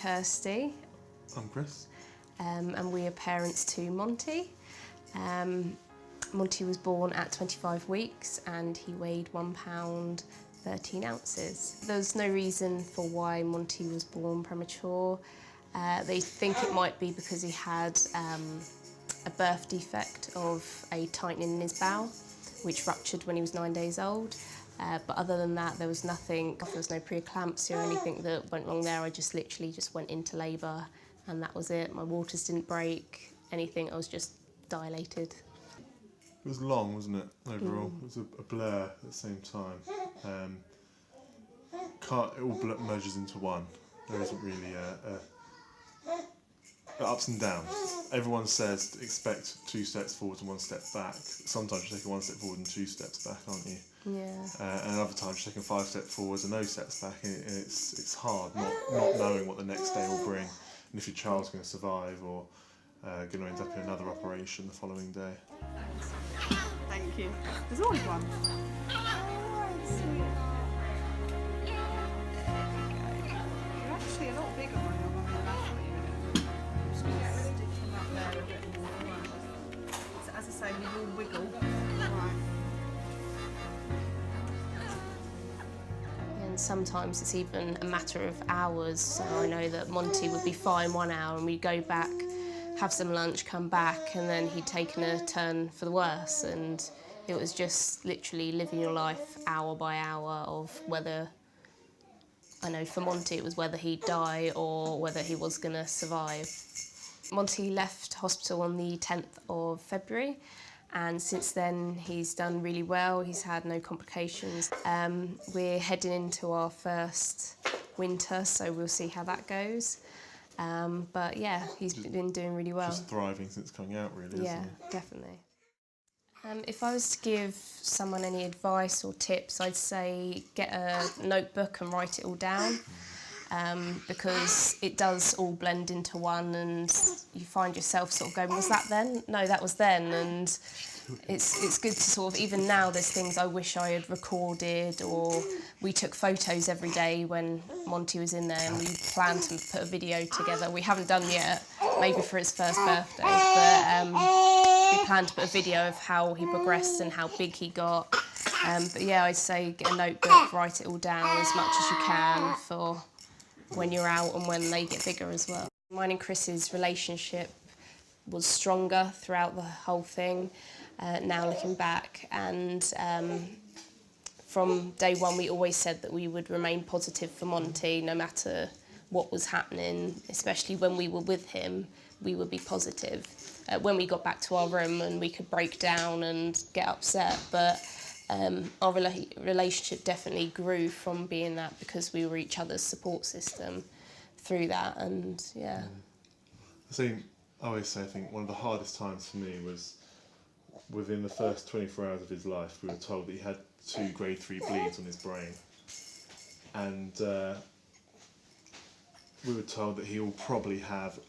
Kirsty. I'm Chris. And we are parents to Monty. Monty was born at 25 weeks and he weighed £1 13 ounces. There's no reason for why Monty was born premature. They think it might be because he had a birth defect of a tightening in his bowel, which ruptured when he was 9 days old. But other than that, there was nothing, there was no preeclampsia or anything that went wrong there. I just literally just went into labour and that was it. My waters didn't break, anything, I was just dilated. It was long, wasn't it, overall? It was a blur at the same time. It all merges into one. There isn't really ups and downs. Everyone says expect 2 steps forward and 1 step back. Sometimes you're taking 1 step forward and 2 steps back, aren't you? Yeah. And other times you're taking 5 steps forwards and no steps back, and it's hard not knowing what the next day will bring, and if your child's going to survive or going to end up in another operation the following day. Thank you. There's always one. You're actually a lot bigger when you're on the left. I'm just going to get a stick from up there a bit more. So as I say, you will wiggle. Right. And sometimes it's even a matter of hours. So I know that Monty would be fine 1 hour and we'd go back, have some lunch, come back, and then he'd taken a turn for the worse. And it was just literally living your life hour by hour of whether, I know for Monty it was whether he'd die or whether he was going to survive. Monty left hospital on the 10th of February, and since then he's done really well. He's had no complications. We're heading into our first winter, so we'll see how that goes. But yeah, he's been doing really well. Just thriving since coming out, really, isn't Yeah, he? definitely. If I was to give someone any advice or tips, I'd say get a notebook and write it all down, because it does all blend into one and you find yourself sort of going, was that then? No, that was then. And it's good to sort of, even now there's things I wish I had recorded, or we took photos every day when Monty was in there and we planned to put a video together. We haven't done yet, maybe for his first birthday, but we planned to put a video of how he progressed and how big he got. But yeah, I'd say get a notebook, write it all down as much as you can for when you're out and when they get bigger as well. Mine and Chris's relationship was stronger throughout the whole thing, now looking back, and from day one we always said that we would remain positive for Monty no matter what was happening, especially when we were with him, we would be positive. When we got back to our room and we could break down and get upset, but our relationship definitely grew from being that, because we were each other's support system through that, and yeah. I always say, I think one of the hardest times for me was within the first 24 hours of his life. We were told that he had 2 grade 3 bleeds on his brain, and we were told that he will probably have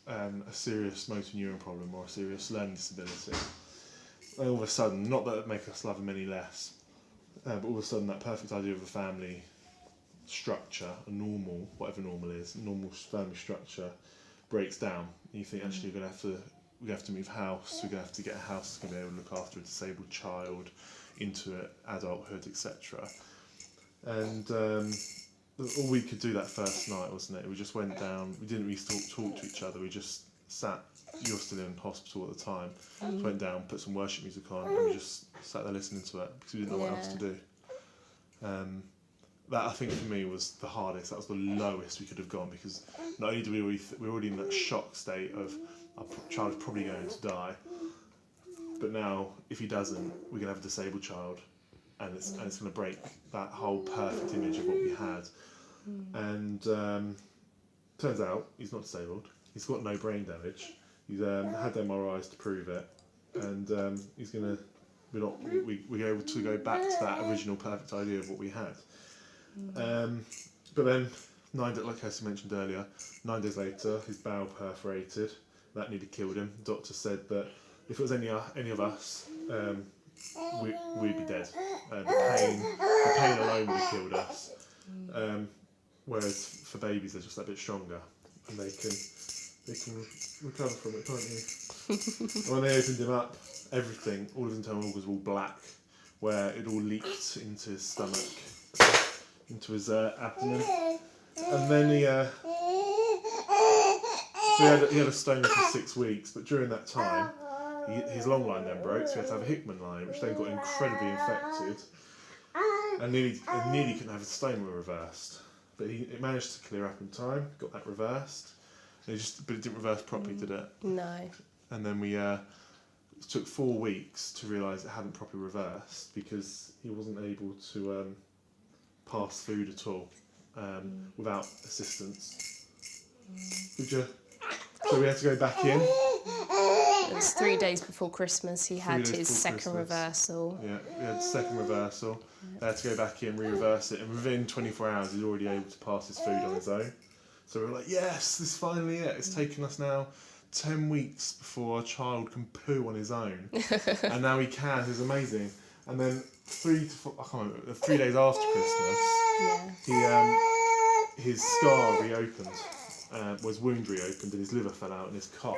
a serious motor neuron problem or a serious learning disability. And all of a sudden, not that it would make us love him any less, but all of a sudden that perfect idea of a family structure, a normal, whatever normal is, a normal family structure, breaks down. And you think, actually, we're going to have to move house, we're going to have to get a house that's going to be able to look after a disabled child into adulthood, etc. And all we could do that first night, wasn't it? We just went down, we didn't really talk to each other, we just sat, you were still in hospital at the time, just went down, put some worship music on, and we just sat there listening to it, because we didn't know what else to do. That, I think, for me was the hardest. That was the lowest we could have gone, because not only do we were already in that shock state of our child is probably going to die, but now if he doesn't, we're going to have a disabled child, and it's going to break that whole perfect image of what we had. And turns out he's not disabled. He's got no brain damage. He's had MRIs to prove it, and he's going to. We're able to go back to that original perfect idea of what we had. But then, like Kirsty mentioned earlier, 9 days later, his bowel perforated. That nearly killed him. The doctor said that if it was any of us, we'd be dead. The pain alone would have killed us. Whereas for babies, they're just a bit stronger. and they can recover from it, can't you? And when they opened him up, everything, all of his internal organs were all black, where it all leaked into his stomach, into his abdomen, and then he had a stoma for 6 weeks, but during that time, his long line then broke, so he had to have a Hickman line, which then got incredibly infected, and nearly couldn't have his stoma reversed. But it managed to clear up in time, got that reversed, but it didn't reverse properly, did it? No. And then it took 4 weeks to realise it hadn't properly reversed because he wasn't able to pass food at all without assistance. So we had to go back in. It was 3 days before Christmas. He had his second reversal. Yeah, we had the second reversal. They had to go back in, re-reverse it, and within 24 hours he's already able to pass his food on his own. So we were like, yes, this is finally it. It's taken us now 10 weeks before our child can poo on his own. And now he can. It's amazing. And then 3 days after Christmas, his scar reopened. Was wound reopened and his liver fell out in his cot.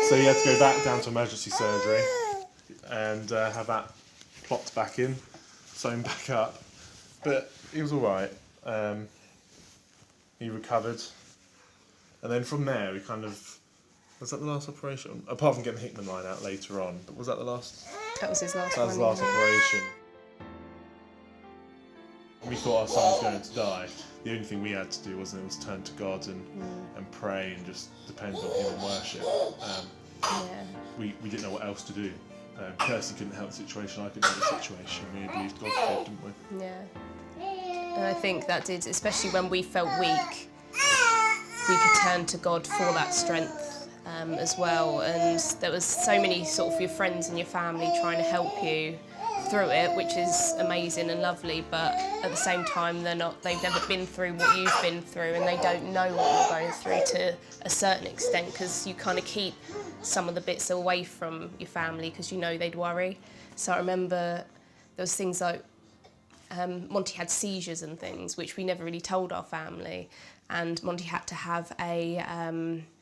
So he had to go back down to emergency surgery and have that plopped back in, sewn back up. But he was alright. He recovered. And then from there we was that the last operation? Apart from getting the Hickman line out later on, but was that the last? That was his last That was the last operation. We thought our son was going to die. The only thing we had to do was turn to God and pray and just depend on Him and worship. We didn't know what else to do. Kirsty couldn't help the situation, I couldn't help the situation. We believed God for it, didn't we? Yeah. And I think that did, especially when we felt weak, we could turn to God for that strength as well. And there was so many sort of your friends and your family trying to help you through it, which is amazing and lovely, but at the same time they've never been through what you've been through, and they don't know what you're going through to a certain extent, because you kind of keep some of the bits away from your family because you know they'd worry. So I remember there was things like Monty had seizures and things which we never really told our family, and Monty had to have a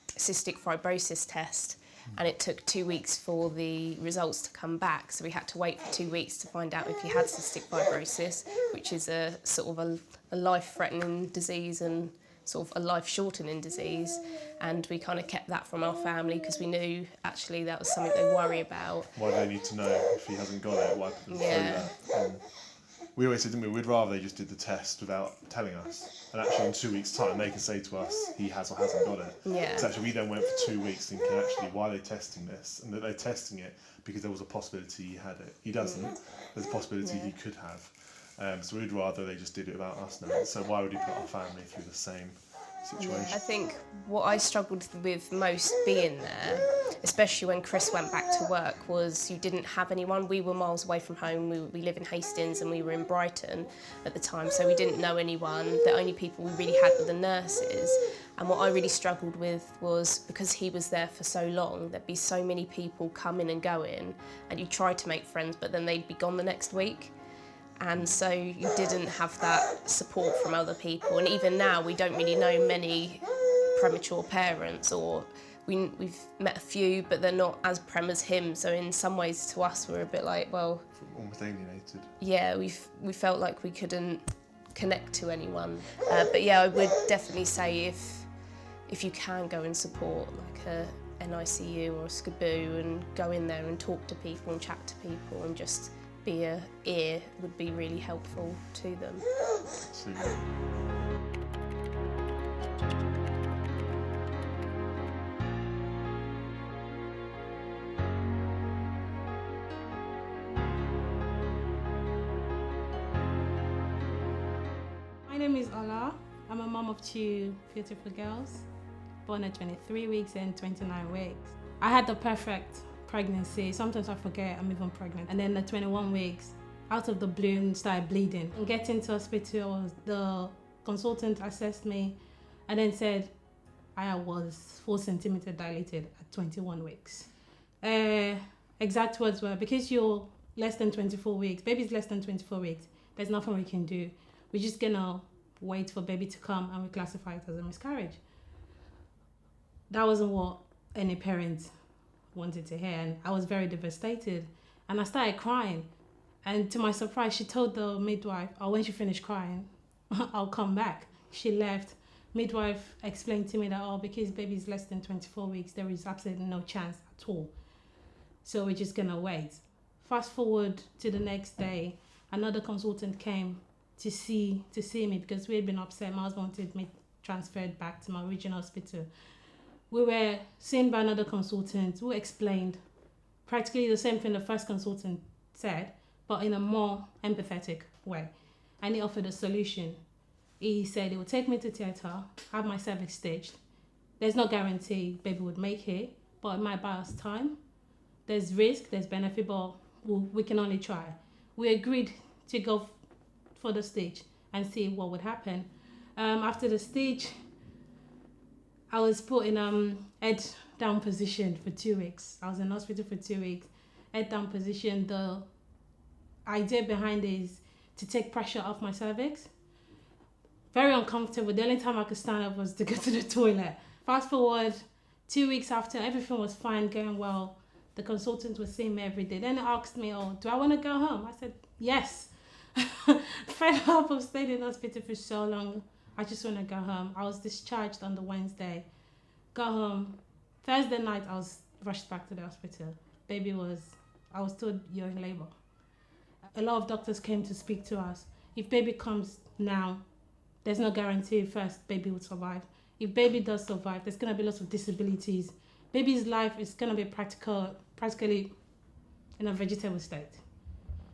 cystic fibrosis test. And it took 2 weeks for the results to come back, so we had to wait for 2 weeks to find out if he had cystic fibrosis, which is a sort of a life-threatening disease and sort of a life-shortening disease. And we kind of kept that from our family because we knew actually that was something they worry about. Why do they need to know if he hasn't got it? Why put them through that? We always said, didn't we, we'd rather they just did the test without telling us. And actually in 2 weeks' time they can say to us, he has or hasn't got it. Yeah. Because actually we then went for 2 weeks thinking, actually, why are they testing this? And that they're testing it because there was a possibility he had it. He doesn't. There's a possibility he could have. So we'd rather they just did it without us now. So why would we put our family through the same situation? I think what I struggled with most being there, especially when Chris went back to work, was you didn't have anyone. We were miles away from home. We live in Hastings and we were in Brighton at the time, so we didn't know anyone. The only people we really had were the nurses. And what I really struggled with was, because he was there for so long, there'd be so many people coming and going, and you tried to make friends, but then they'd be gone the next week. And so you didn't have that support from other people. And even now, we don't really know many premature parents, or we've met a few, but they're not as prem as him. So in some ways, to us, we're a bit like, well, almost alienated. Yeah, we felt like we couldn't connect to anyone. But yeah, I would definitely say if you can go and support like a NICU or a SCBU and go in there and talk to people and chat to people and just be a ear, would be really helpful to them. Absolutely. My name is Ola. I'm a mom of 2 beautiful girls, born at 23 weeks and 29 weeks. I had the perfect pregnancy. Sometimes I forget I'm even pregnant. And then at 21 weeks, out of the blue, started bleeding. And getting to hospital, the consultant assessed me and then said I was 4 centimeters dilated at 21 weeks. Exact words were, because you're less than 24 weeks, baby's less than 24 weeks, there's nothing we can do. We're just gonna wait for baby to come and we classify it as a miscarriage. That wasn't what any parent wanted to hear, and I was very devastated. And I started crying. And to my surprise, she told the midwife, oh, when she finished crying, I'll come back. She left. Midwife explained to me that, oh, because baby is less than 24 weeks, there is absolutely no chance at all. So we're just gonna wait. Fast forward to the next day, another consultant came to see me because we had been upset. My husband wanted me transferred back to my regional hospital. We were seen by another consultant who explained practically the same thing the first consultant said, but in a more empathetic way. And he offered a solution. He said he would take me to theatre, have my cervix stitched. There's no guarantee baby would make it, but it might buy us time. There's risk, there's benefit, but we can only try. We agreed to go for the stitch and see what would happen. After the stitch, I was put in head down position for 2 weeks. I was in hospital for 2 weeks. Head down position. The idea behind it is to take pressure off my cervix. Very uncomfortable. The only time I could stand up was to go to the toilet. Fast forward, 2 weeks after, everything was fine, going well. The consultant was seeing me every day. Then he asked me, oh, do I want to go home? I said, yes. Fed up of staying in hospital for so long. I just want to go home. I was discharged on the Wednesday. Got home. Thursday night, I was rushed back to the hospital. I was told you're in labor. A lot of doctors came to speak to us. If baby comes now, there's no guarantee first baby would survive. If baby does survive, there's going to be lots of disabilities. Baby's life is going to be practically in a vegetable state.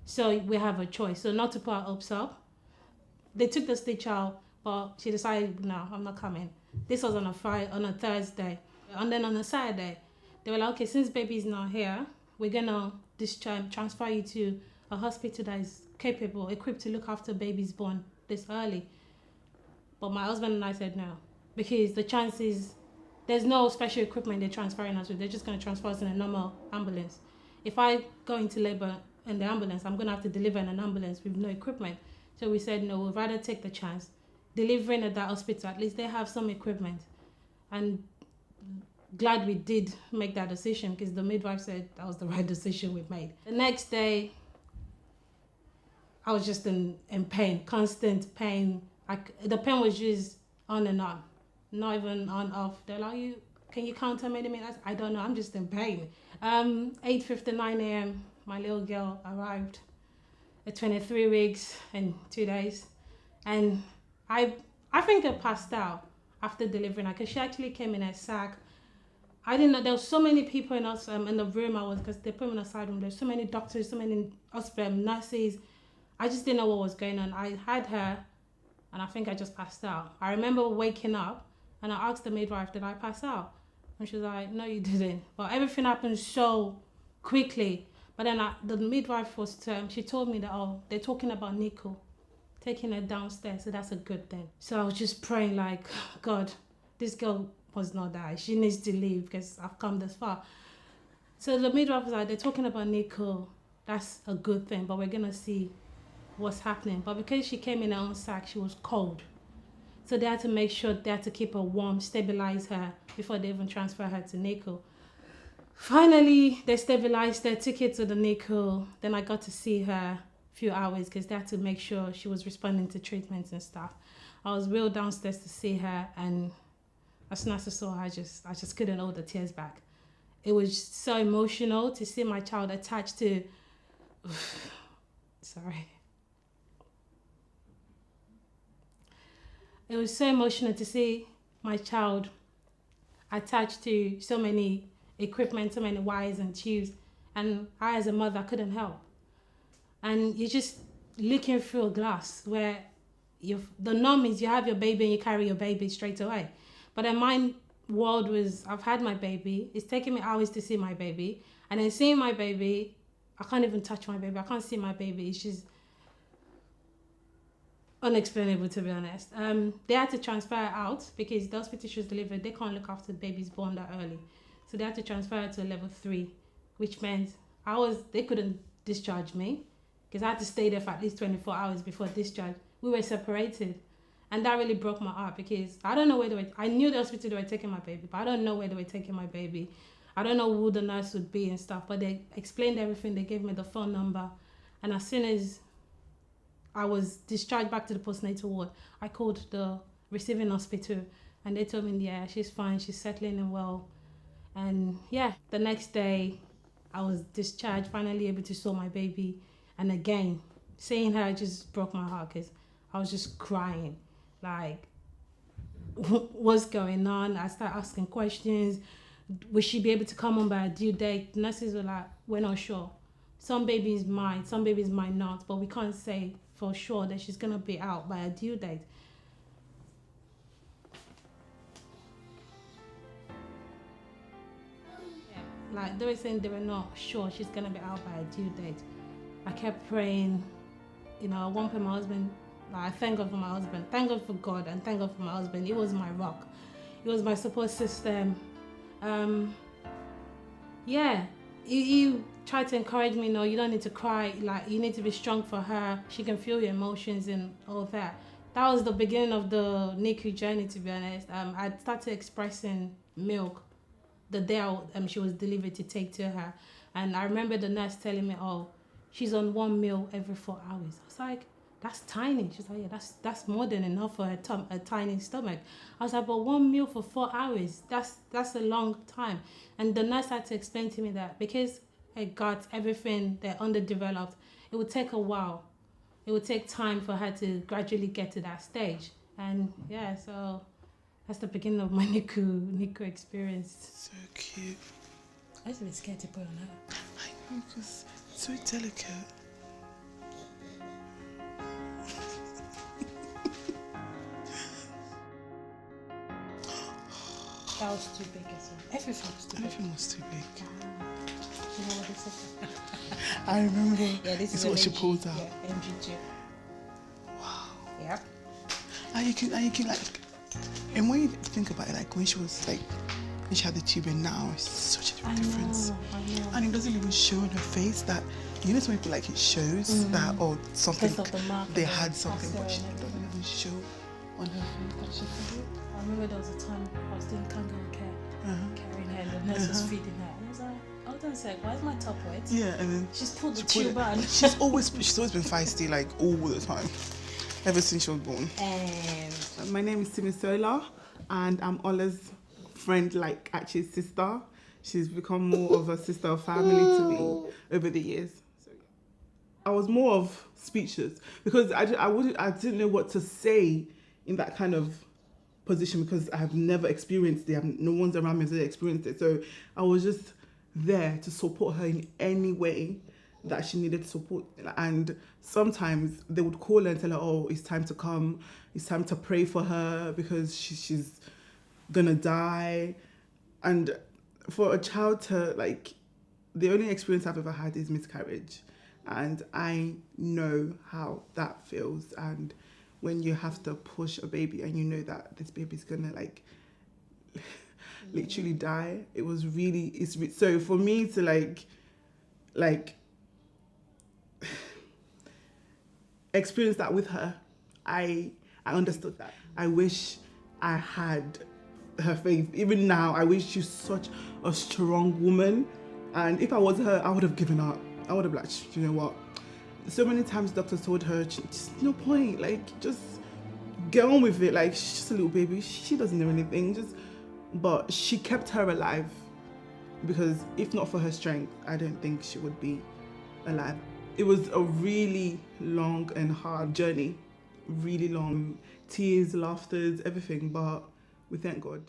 So we have a choice. So not to put our hopes up. They took the stitch out, but she decided, no, I'm not coming. This was on a Thursday. And then on a Saturday, they were like, okay, since baby's not here, we're going to transfer you to a hospital that is capable, equipped to look after babies born this early. But my husband and I said no, because the chances, there's no special equipment they're transferring us with. They're just going to transfer us in a normal ambulance. If I go into labor in the ambulance, I'm going to have to deliver in an ambulance with no equipment. So we said no, we'd rather take the chance. Delivering at that hospital, at least they have some equipment. And glad we did make that decision, because the midwife said that was the right decision we made. The next day, I was just in pain, constant pain. The pain was just on and on, not even on off. They're like, can you count how many minutes? I don't know, I'm just in pain. 8:59 a.m., my little girl arrived at 23 weeks and 2 days. And I think I passed out after delivering her, because she actually came in a sack. I didn't know, there were so many people in the room I was, because they put me in a side room. There's so many doctors, so many nurses. I just didn't know what was going on. I had her, and I think I just passed out. I remember waking up, and I asked the midwife, did I pass out? And she was like, no, you didn't. But everything happened so quickly. But then the midwife she told me that, oh, they're talking about NICU, taking her downstairs, so that's a good thing. So I was just praying like, God, this girl must not die. She needs to leave because I've come this far. So the midwife was like, they're talking about NICU, that's a good thing, but we're going to see what's happening. But because she came in her own sack, she was cold. So they had to make sure, they had to keep her warm, stabilize her before they even transfer her to NICU. Finally, they stabilized her, took her to the NICU. Then I got to see her a few hours because they had to make sure she was responding to treatments and stuff. I was wheeled downstairs to see her, and as soon as I saw her, I just couldn't hold the tears back. It was so emotional to see my child attached to... Sorry. It was so emotional to see my child attached to so many equipment, so many wires and tubes, and I as a mother couldn't help. And you're just looking through a glass where the norm is you have your baby and you carry your baby straight away. But in my world was, I've had my baby, it's taken me hours to see my baby, and then seeing my baby, I can't even touch my baby, I can't see my baby, it's just unexplainable, to be honest. They had to transfer her out because the hospital she was delivered, they can't look after babies born that early. So they had to transfer her to a level 3, which meant they couldn't discharge me because I had to stay there for at least 24 hours before discharge. We were separated. And that really broke my heart because I don't know where I knew the hospital they were taking my baby, but I don't know where they were taking my baby. I don't know who the nurse would be and stuff, but they explained everything. They gave me the phone number. And as soon as I was discharged back to the postnatal ward, I called the receiving hospital and they told me, yeah, she's fine, she's settling in well. And yeah, the next day I was discharged, finally able to saw my baby. And again, seeing her just broke my heart because I was just crying. Like, what's going on? I started asking questions. Will she be able to come on by a due date? The nurses were like, we're not sure. Some babies might, some babies might not, but we can't say for sure that she's going to be out by a due date. Yeah, like they were saying they were not sure she's going to be out by a due date. I kept praying, you know, at one point my husband, like, I thank God for my husband, thank God for God, and thank God for my husband. He was my rock. He was my support system. Yeah, he tried to encourage me, no, you don't need to cry, like, you need to be strong for her, she can feel your emotions and all that. That was the beginning of the NICU journey, to be honest. I started expressing milk the day she was delivered to take to her. And I remember the nurse telling me, oh, she's on 1 meal every 4 hours. I was like, that's tiny. She's like, yeah, that's more than enough for a tiny stomach. I was like, but 1 meal for 4 hours, that's a long time. And the nurse had to explain to me that because her gut, everything, they're underdeveloped, it would take a while. It would take time for her to gradually get to that stage. And yeah, so that's the beginning of my NICU experience. So cute. I was a bit scared to put on her. I know, because it's so delicate. That was too big as well. Everything was too big. Everything was too big. You know what this is? I remember. Yeah, this is what she MG, pulled out. Yeah, MG2. Wow. Yep. And you can like, and when you think about it, like when she was like, when she had the tube and now, it's such a difference. I know. And it doesn't even show on her face that, you know, some people like it shows that, or something, Because of the mark they and the had something, but plaster she and doesn't even show on her face. I remember there was a time I was doing kangaroo care, carrying her, and the nurse was feeding her. And I was like, hold on a sec, why is my top wet? Yeah, and then She's pulled the she tube out. She's always been feisty, like all the time, ever since she was born. And My name is Timisola, and I'm Ola's friend, like actually sister. She's become more of a sister of family to me over the years. So, I was more of speechless because I didn't know what to say in that kind of position because I have never experienced it. No one's around me has experienced it. So I was just there to support her in any way that she needed support. And sometimes they would call her and tell her, oh, it's time to come. It's time to pray for her because she's gonna die. And for a child to, like, the only experience I've ever had is miscarriage. And I know how that feels. And when you have to push a baby and you know that this baby's gonna, like, literally die, it was really, so for me to like experience that with her, I understood that. I wish I had her faith. Even now, I wish she's such a strong woman. And if I was her, I would have given up. I would have like, you know what? So many times doctors told her, just no point, like, just get on with it. Like, she's just a little baby. She doesn't know anything. But she kept her alive, because if not for her strength, I don't think she would be alive. It was a really long and hard journey, really long. Tears, laughter, everything, but we thank God.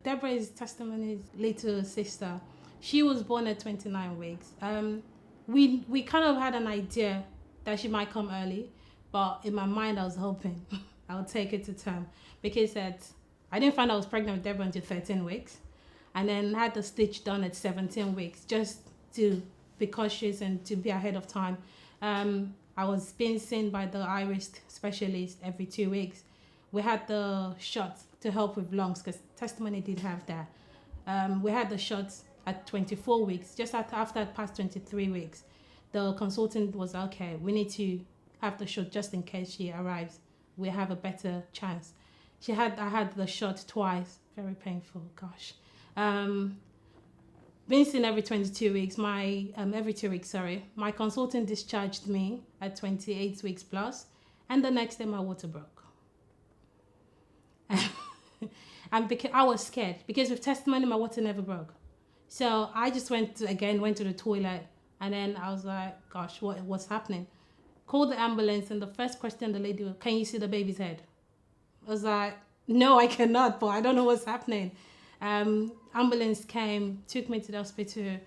Deborah's testimony's little sister, she was born at 29 weeks. We kind of had an idea that she might come early, but in my mind I was hoping I would take it to term, because I didn't find I was pregnant with Deborah until 13 weeks, and then had the stitch done at 17 weeks just to be cautious and to be ahead of time. I was being seen by the iris specialist every 2 weeks. We had the shots to help with lungs, because testimony did have that. We had the shots at 24 weeks, just after past 23 weeks. The consultant was okay, we need to have the shot just in case she arrives we have a better chance. I had the shot twice, very painful, gosh. Been seen every 22 weeks, every 2 weeks, sorry. My consultant discharged me at 28 weeks plus, and the next day my water broke. And because I was scared, because with testimony, my water never broke. So I just went to the toilet, and then I was like, gosh, what's happening? Called the ambulance, and the first question the lady was, can you see the baby's head? I was like, no, I cannot, but I don't know what's happening. Ambulance came, took me to the hospital.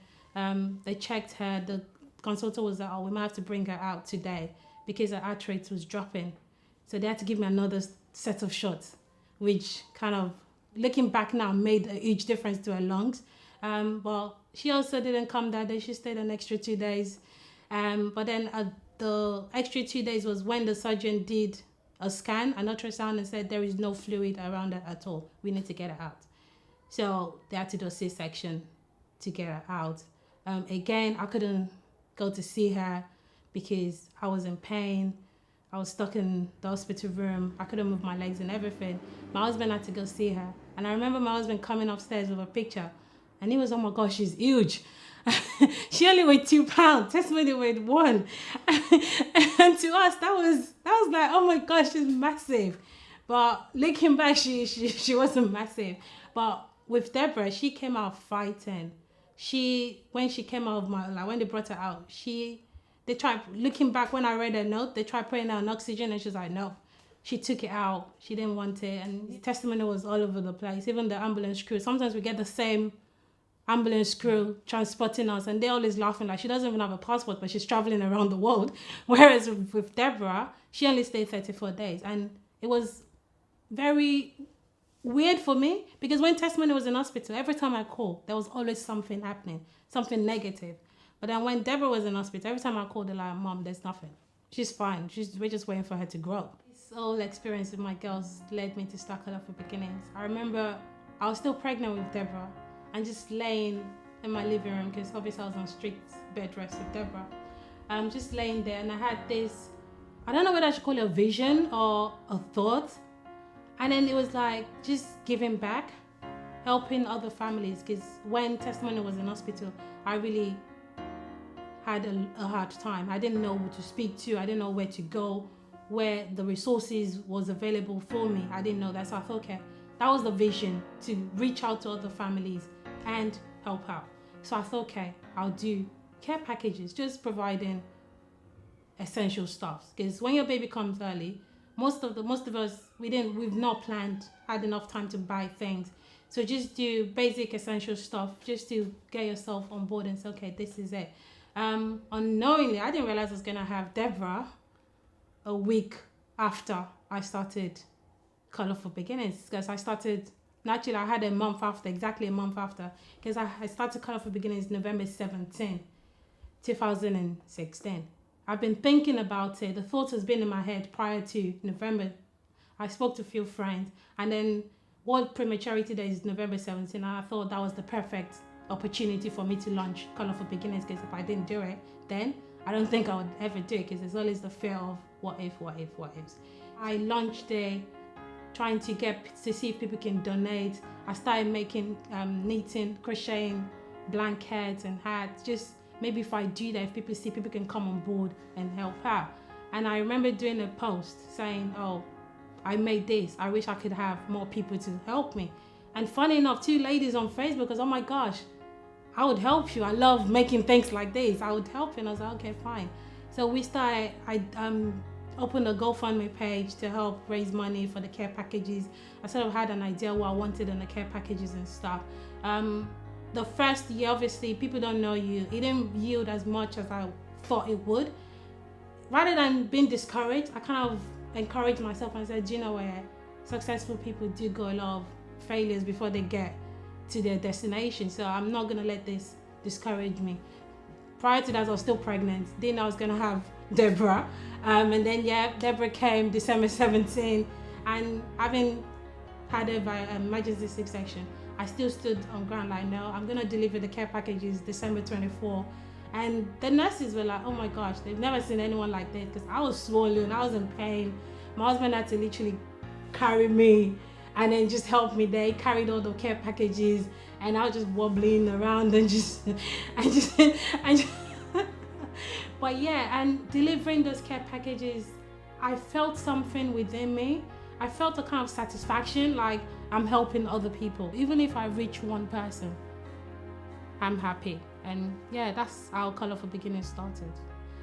They checked her. The consultant was like, oh, we might have to bring her out today because her heart rate was dropping. So they had to give me another set of shots, which kind of, looking back now, made a huge difference to her lungs. But she also didn't come that day. She stayed an extra 2 days. But then the extra 2 days was when the surgeon did a scan, an ultrasound, and said there is no fluid around her at all. We need to get her out. So they had to do a C-section to get her out. Again, I couldn't go to see her because I was in pain. I was stuck in the hospital room. I couldn't move my legs and everything. My husband had to go see her. And I remember my husband coming upstairs with a picture. And he was, oh my gosh, she's huge. She only weighed 2 pounds. Testimony weighed 1. And to us, that was like, oh my gosh, she's massive. But looking back, she wasn't massive. But with Deborah, she came out fighting. When she came out of when they brought her out, they tried, looking back when I read her note, they tried putting her on oxygen, and she was like, no. She took it out. She didn't want it. And the testimony was all over the place. Even the ambulance crew. Sometimes we get the same ambulance crew transporting us, and they're always laughing like she doesn't even have a passport, but she's traveling around the world. Whereas with Deborah, she only stayed 34 days. And it was very weird for me because when testimony was in hospital, every time I called, there was always something happening, something negative. But then when Deborah was in hospital, every time I called, they're like, Mom, there's nothing. She's fine. We're just waiting for her to grow. This whole experience with my girls led me to start Colourful Beginnings. I remember I was still pregnant with Deborah and just laying in my living room because obviously I was on strict bed rest with Deborah. I'm just laying there, and I had this, I don't know whether I should call it a vision or a thought. And then it was like just giving back, helping other families, because when testimony was in hospital, I really had a hard time. I didn't know who to speak to. I didn't know where to go, where the resources was available for me. I didn't know that. So I thought, okay, that was the vision, to reach out to other families and help out. So I thought, okay, I'll do care packages, just providing essential stuff. Because when your baby comes early, most of us, we've not had enough time to buy things. So just do basic essential stuff just to get yourself on board and say, okay, this is it. Unknowingly, I didn't realize I was gonna have Deborah a week after I started Colourful Beginnings, because I had a month after, exactly a month after, because I started Colourful Beginnings November 17, 2016. I've been thinking about it. The thought has been in my head prior to November. I spoke to a few friends, and then World Prematurity Day is November 17, and I thought that was the perfect opportunity for me to launch Colourful Beginnings, because if I didn't do it then, I don't think I would ever do it, because there's always the fear of what ifs. I launched it, trying to see if people can donate. I started making, knitting, crocheting, blankets and hats, just maybe if I do that, if people see, people can come on board and help out. And I remember doing a post saying, oh, I made this. I wish I could have more people to help me. And funny enough, 2 ladies on Facebook goes, oh my gosh, I would help you. I love making things like this. I would help you. And I was like, okay, fine. So we started, I opened a GoFundMe page to help raise money for the care packages. I sort of had an idea what I wanted in the care packages and stuff. The first year, obviously, people don't know you. It didn't yield as much as I thought it would. Rather than being discouraged, I kind of encouraged myself and said, do you know where successful people do go a lot of failures before they get to their destination. So I'm not going to let this discourage me. Prior to that, I was still pregnant. Then I was going to have Deborah. And then, Deborah came December 17. And having had her by emergency C-section, I still stood on ground like, no, I'm going to deliver the care packages December 24. And the nurses were like, oh my gosh, they've never seen anyone like this, because I was swollen, I was in pain. My husband had to literally carry me and then just help me there. He carried all the care packages and I was just wobbling around and just but yeah, and delivering those care packages, I felt something within me. I felt a kind of satisfaction, like I'm helping other people. Even if I reach one person, I'm happy. And yeah, that's how Colourful Beginnings started.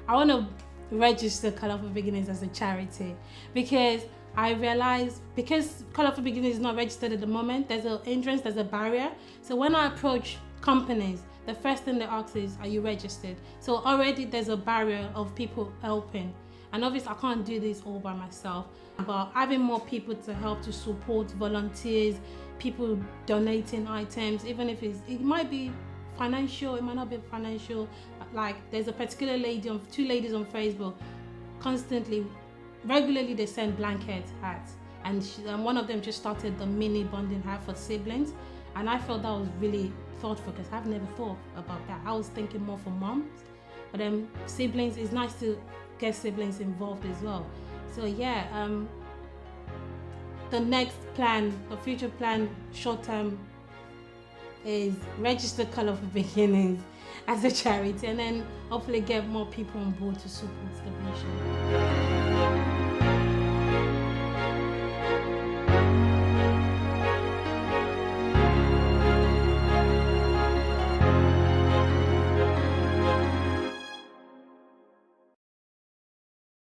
I want to register Colourful Beginnings as a charity because I realized, because Colourful Beginnings is not registered at the moment, there's an hindrance, there's a barrier. So when I approach companies, the first thing they ask is, are you registered? So already there's a barrier of people helping. And obviously I can't do this all by myself, but having more people to help, to support volunteers, people donating items, even if it might be financial, it might not be financial. Like there's a particular lady, two ladies on Facebook, regularly they send blanket hats, and one of them just started the mini bonding hat for siblings, and I felt that was really thoughtful because I've never thought about that. I was thinking more for moms, but then siblings, it's nice to get siblings involved as well. So yeah, the next plan, the future plan, short term, is register Colourful Beginnings as a charity and then hopefully get more people on board to support the mission.